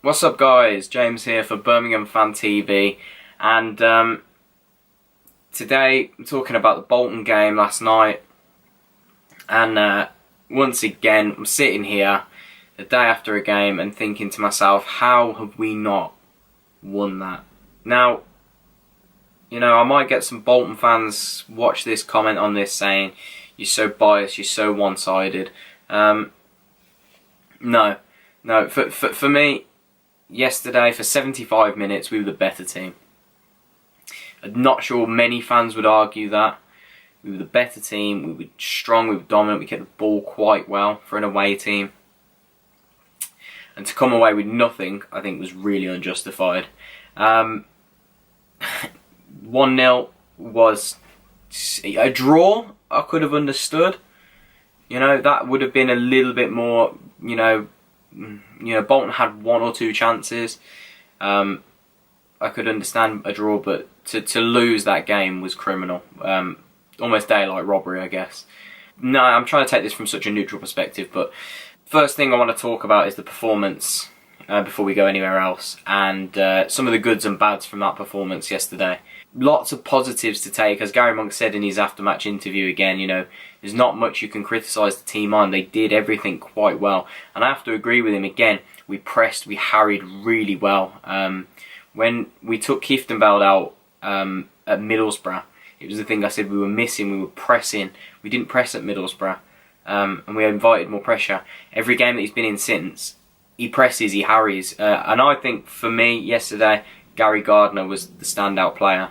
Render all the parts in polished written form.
What's up guys, James here for Birmingham Fan TV, and today I'm talking about the Bolton game last night. And once again I'm sitting here the day after a game and thinking to myself, how have we not won that? Now, you know, I might get some Bolton fans watch this, comment on this saying you're so biased, you're so one-sided. No, for me, yesterday, for 75 minutes, we were the better team. I'm not sure many fans would argue that. We were the better team, we were strong, we were dominant, we kept the ball quite well for an away team. And to come away with nothing, I think, was really unjustified. 1-0 was a draw, I could have understood. You know, that would have been a little bit more, you know, Bolton had one or two chances. I could understand a draw, but to lose that game was criminal. Almost daylight robbery, I guess. No, I'm trying to take this from such a neutral perspective, but first thing I want to talk about is the performance before we go anywhere else, and some of the goods and bads from that performance yesterday. Lots of positives to take, as Gary Monk said in his after-match interview again, you know, there's not much you can criticise the team on. They did everything quite well. And I have to agree with him again. We pressed, we harried really well. When we took Kieftenbeld out at Middlesbrough, it was the thing I said we were missing. We were pressing. We didn't press at Middlesbrough. And we invited more pressure. Every game that he's been in since, he presses, he harries. And I think, for me, yesterday, Gary Gardner was the standout player.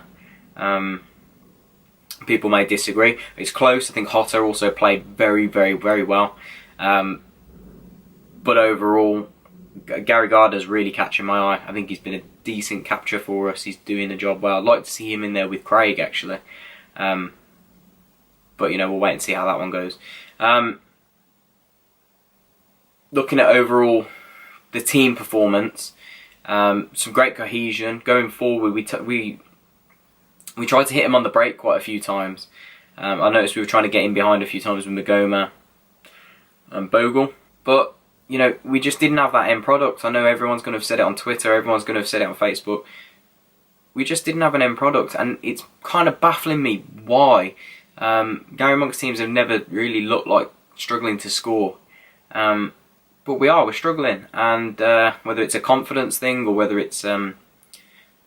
People may disagree. It's close. I think Hotter also played very, very, very well. But overall, Gary Gardner's really catching my eye. I think he's been a decent capture for us. He's doing the job well. I'd like to see him in there with Craig, actually. But, you know, we'll wait and see how that one goes. Looking at overall the team performance, some great cohesion. Going forward, we tried to hit him on the break quite a few times. I noticed we were trying to get in behind a few times with Magoma and Bogle. But, you know, we just didn't have that end product. I know everyone's going to have said it on Twitter, everyone's going to have said it on Facebook. We just didn't have an end product, and it's kind of baffling me why. Gary Monk's teams have never really looked like struggling to score. But we're struggling. And whether it's a confidence thing or whether it's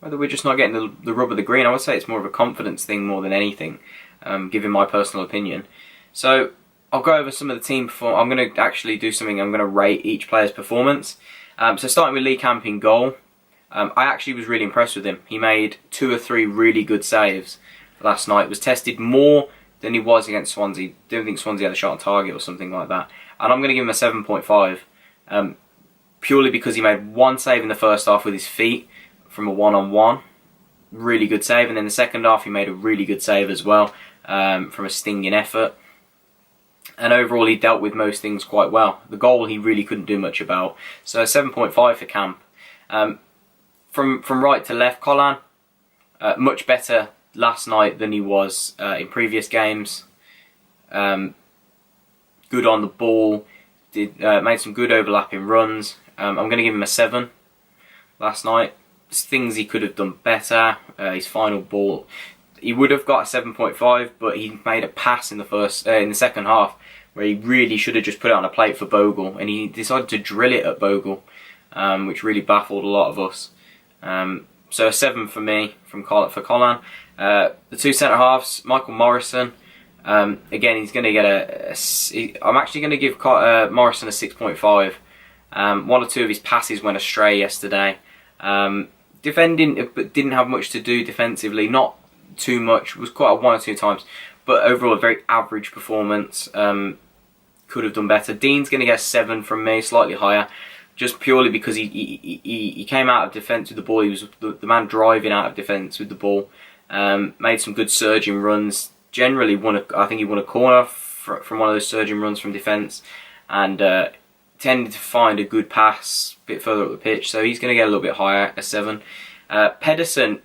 whether we're just not getting the rub of the green, I would say it's more of a confidence thing more than anything, given my personal opinion. So I'll go over some of the team performance. I'm going to actually do something. I'm going to rate each player's performance. So starting with Lee Camp in goal, I actually was really impressed with him. He made 2 or 3 really good saves last night. Was tested more than he was against Swansea. Don't think Swansea had a shot on target or something like that. And I'm going to give him a 7.5, purely because he made one save in the first half with his feet from a one-on-one. Really good save. And in the second half he made a really good save as well, from a stinging effort. And overall he dealt with most things quite well. The goal he really couldn't do much about. So 7.5 for Camp. From right to left, Colin, much better last night than he was in previous games. Good on the ball. Made some good overlapping runs. I'm going to give him a 7 last night. There's things he could have done better. His final ball, he would have got a 7.5, but he made a pass in the second half where he really should have just put it on a plate for Bogle, and he decided to drill it at Bogle, which really baffled a lot of us. So a 7 for me for Colin. The 2 centre halves, Michael Morrison. Again, he's going to get I'm actually going to give Morrison a 6.5. 1 or 2 of his passes went astray yesterday. Defending, but didn't have much to do defensively. Not too much. It was quite 1 or 2 times, but overall a very average performance. Could have done better. Dean's going to get a 7 from me, slightly higher, just purely because he came out of defence with the ball. He was the man driving out of defence with the ball. Made some good surging runs. Generally I think he won a corner from one of those surging runs from defence, and tended to find a good pass a bit further up the pitch. So he's going to get a little bit higher, a 7. Pedersen,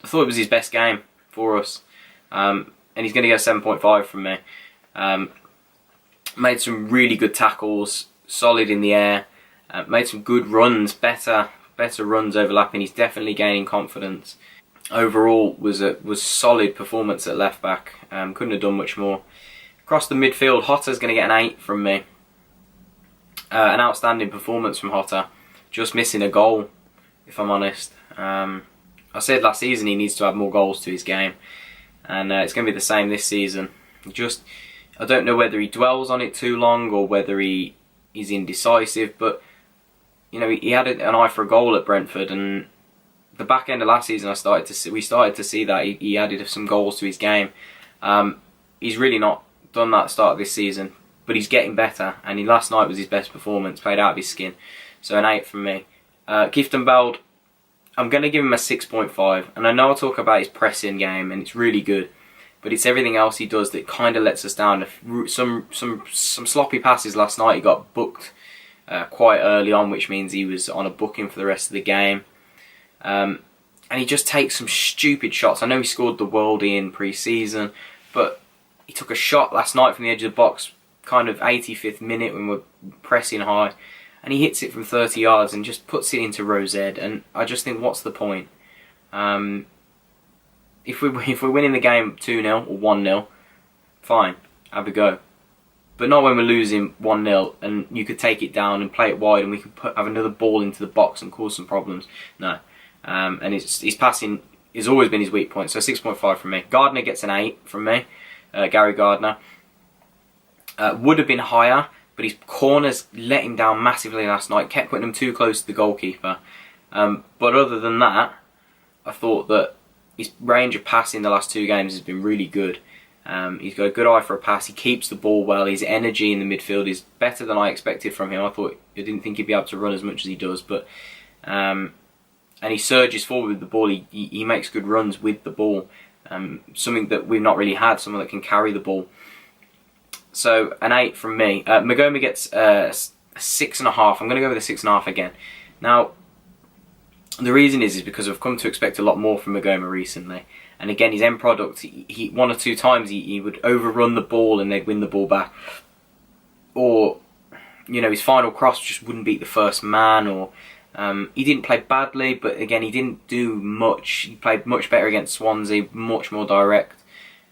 I thought it was his best game for us, and he's going to get a 7.5 from me. Made some really good tackles, solid in the air. Made some good runs, better runs overlapping. He's definitely gaining confidence. Overall, was solid performance at left back. Couldn't have done much more. Across the midfield, Hotter's going to get an 8 from me. An outstanding performance from Hotter. Just missing a goal, if I'm honest. I said last season he needs to add more goals to his game, and it's going to be the same this season. I don't know whether he dwells on it too long or whether he's indecisive, but you know, he had an eye for a goal at Brentford, and the back end of last season we started to see that he added some goals to his game. He's really not done that start of this season, but he's getting better, and last night was his best performance, played out of his skin. So an 8 from me. Kieftenbeld, I'm going to give him a 6.5, and I know I talk about his pressing game, and it's really good, but it's everything else he does that kind of lets us down. Some sloppy passes last night. He got booked quite early on, which means he was on a booking for the rest of the game. And he just takes some stupid shots. I know he scored the worldie in pre-season, but he took a shot last night from the edge of the box, kind of 85th minute when we're pressing high, and he hits it from 30 yards and just puts it into row Z, and I just think, what's the point? If we're winning the game 2-0 or 1-0, fine, have a go. But not when we're losing 1-0 and you could take it down and play it wide and we could have another ball into the box and cause some problems. No. And his passing has always been his weak point, so 6.5 from me. Gardner gets an 8 from me, Gary Gardner. Would have been higher, but his corners let him down massively last night, kept putting him too close to the goalkeeper. But other than that, I thought that his range of passing the last 2 games has been really good. He's got a good eye for a pass, he keeps the ball well, his energy in the midfield is better than I expected from him. I didn't think he'd be able to run as much as he does, but and he surges forward with the ball, he makes good runs with the ball, something that we've not really had, someone that can carry the ball. So an 8 from me. Magoma gets a 6.5. I'm going to go with a 6.5 again. Now, the reason is because I've come to expect a lot more from Magoma recently. And again, his end product, he 1 or 2 times he would overrun the ball and they'd win the ball back. Or, you know, his final cross just wouldn't beat the first man. Or he didn't play badly, but again, he didn't do much. He played much better against Swansea, much more direct.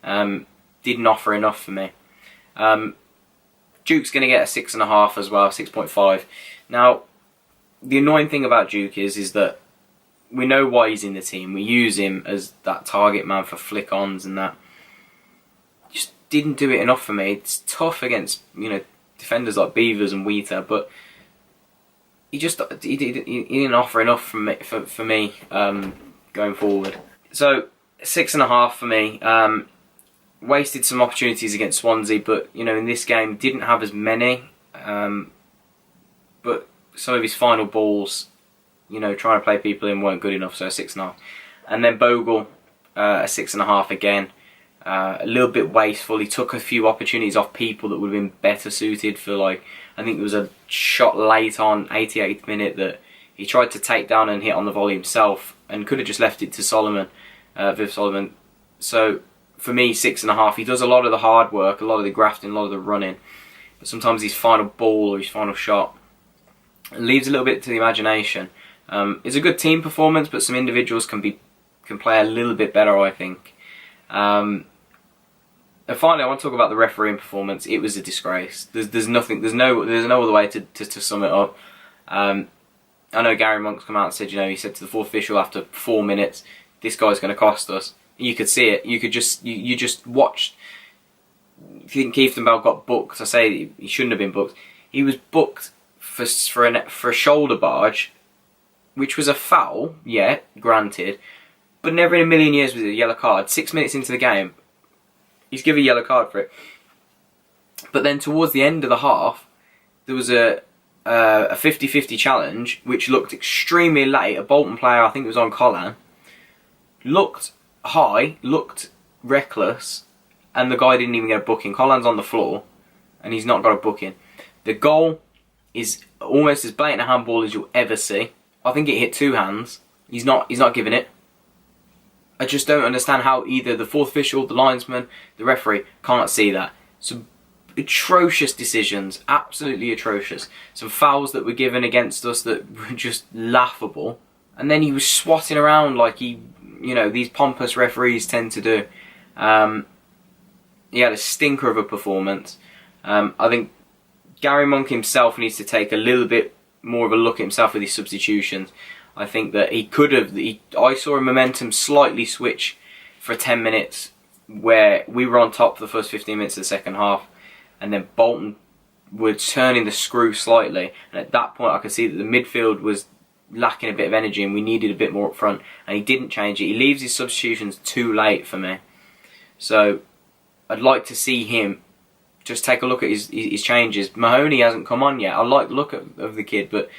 Didn't offer enough for me. Duke's going to get a 6.5 as well, 6.5. Now, the annoying thing about Duke is that we know why he's in the team. We use him as that target man for flick-ons and that. Just didn't do it enough for me. It's tough against, you know, defenders like Beavers and Wheater, but he didn't offer enough for me going forward. So 6.5 for me. Wasted some opportunities against Swansea, but you know, in this game didn't have as many. But some of his final balls, you know, trying to play people in weren't good enough, so a 6.5. And then Bogle, a 6.5 again. A little bit wasteful. He took a few opportunities off people that would have been better suited for, like, I think there was a shot late on 88th minute that he tried to take down and hit on the volley himself and could have just left it to Solomon, Viv Solomon. So for me, 6.5. He does a lot of the hard work, a lot of the grafting, a lot of the running, but sometimes his final ball or his final shot leaves a little bit to the imagination. It's a good team performance, but some individuals can play a little bit better, I think. And finally, I want to talk about the refereeing performance. It was a disgrace. There's no other way to sum it up. I know Gary Monk's come out and said, you know, he said to the fourth official after 4 minutes, this guy's going to cost us. You could see it. You just watched. If you think Kieftenbeld got booked, I say he shouldn't have been booked. He was booked for a shoulder barge, which was a foul, yeah, granted, but never in a million years was it a yellow card. 6 minutes into the game, he's given a yellow card for it. But then towards the end of the half, there was a 50-50 challenge, which looked extremely late. A Bolton player, I think it was on Collan, looked high, looked reckless, and the guy didn't even get a booking. Collan's on the floor, and he's not got a booking. The goal is almost as blatant a handball as you'll ever see. I think it hit 2 hands. He's not giving it. I just don't understand how either the fourth official, the linesman, the referee can't see that. So atrocious decisions, absolutely atrocious. Some fouls that were given against us that were just laughable. And then he was swatting around like these pompous referees tend to do. He had a stinker of a performance. I think Gary Monk himself needs to take a little bit more of a look at himself with his substitutions. I think that he could have. I saw a momentum slightly switch for 10 minutes where we were on top for the first 15 minutes of the second half, and then Bolton were turning the screw slightly. And at that point, I could see that the midfield was lacking a bit of energy, and we needed a bit more up front. And he didn't change it. He leaves his substitutions too late for me. So I'd like to see him just take a look at his changes. Mahoney hasn't come on yet. I like the look of the kid, but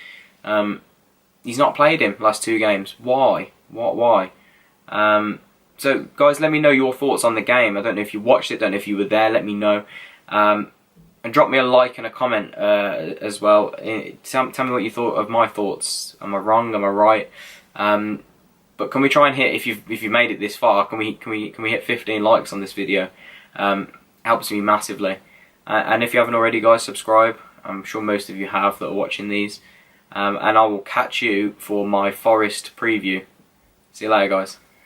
he's not played him last 2 games. Why? Why? So guys, let me know your thoughts on the game. I don't know if you watched it, don't know if you were there, let me know. And drop me a like and a comment as well. Tell me what you thought of my thoughts. Am I wrong? Am I right? But can we try and hit, if you've made it this far, can we hit 15 likes on this video? Helps me massively. And if you haven't already, guys, subscribe. I'm sure most of you have that are watching these. And I will catch you for my Forest preview. See you later, guys.